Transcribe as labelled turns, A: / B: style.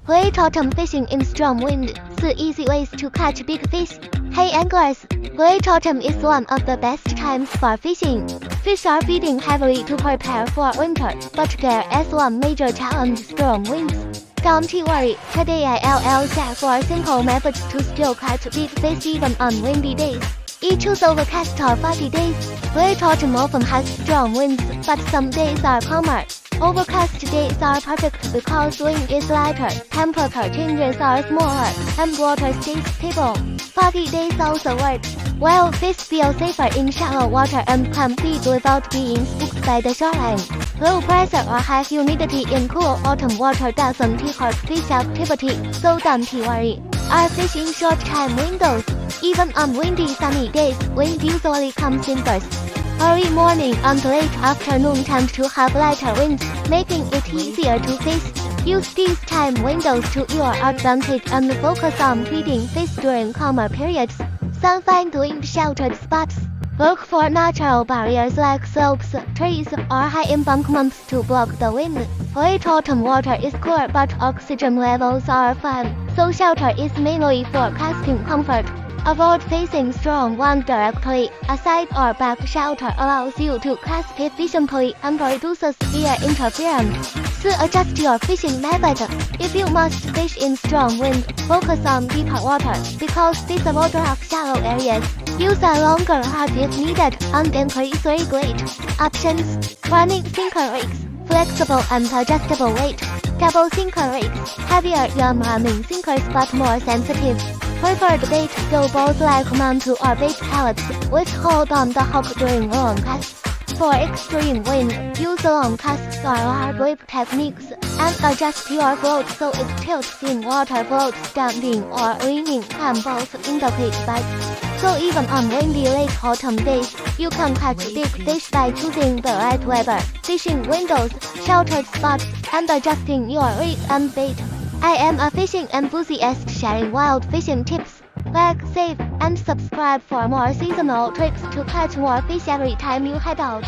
A: Late autumn fishing in strong wind. 4 easy ways to catch big fish. Hey anglers! Late autumn is one of the best times for fishing. Fish are feeding heavily to prepare for winter, but there is one major challenge: strong winds. Don't worry, today I'll share 4 simple methods to still catch big fish even on windy days. Each choose overcast or foggy days. Late autumn often has strong winds, but some days are calmer. Overcast days are perfect because wind is lighter, temperature changes are smaller, and water stays stable. Foggy days also work. While fish feel safer in shallow water and can feed without being spooked by the shoreline. Low pressure or high humidity in cool autumn water doesn't hurt fish activity, so don't worry. Are fish in short time windows? Even on windy sunny days, wind usually comes in bursts. Early morning and late afternoon tend to have lighter winds, making it easier to fish. Use these time windows to your advantage and focus on feeding fish during calmer periods. Find wind-sheltered spots. Look for natural barriers like slopes, trees, or high embankments to block the wind. Late autumn water is cooler but oxygen levels are fine, so shelter is mainly for casting comfort. Avoid facing strong wind directly. A side or back shelter allows you to cast efficiently and reduces air interference. So adjust your fishing method. If you must fish in strong wind, focus on deeper water, because this water of shallow areas. Use a longer rod if needed, and increase rig weight. Options: running sinker rigs, flexible and adjustable weight. Double sinker rigs, heavier than running sinkers but more sensitive. Preferred bait: go both like mantle or bait pellets, which hold on the hook during long casts. For extreme wind, use long casts or hard whip techniques, and adjust your float so it tilts in water. Float standing or leaning can both indicate bites. So even on windy late autumn days, you can catch big fish by choosing the right weather, fishing windows, sheltered spots, and adjusting your rig and bait. I am a fishing enthusiast sharing wild fishing tips. Like, save, and subscribe for more seasonal trips to catch more fish every time you head out.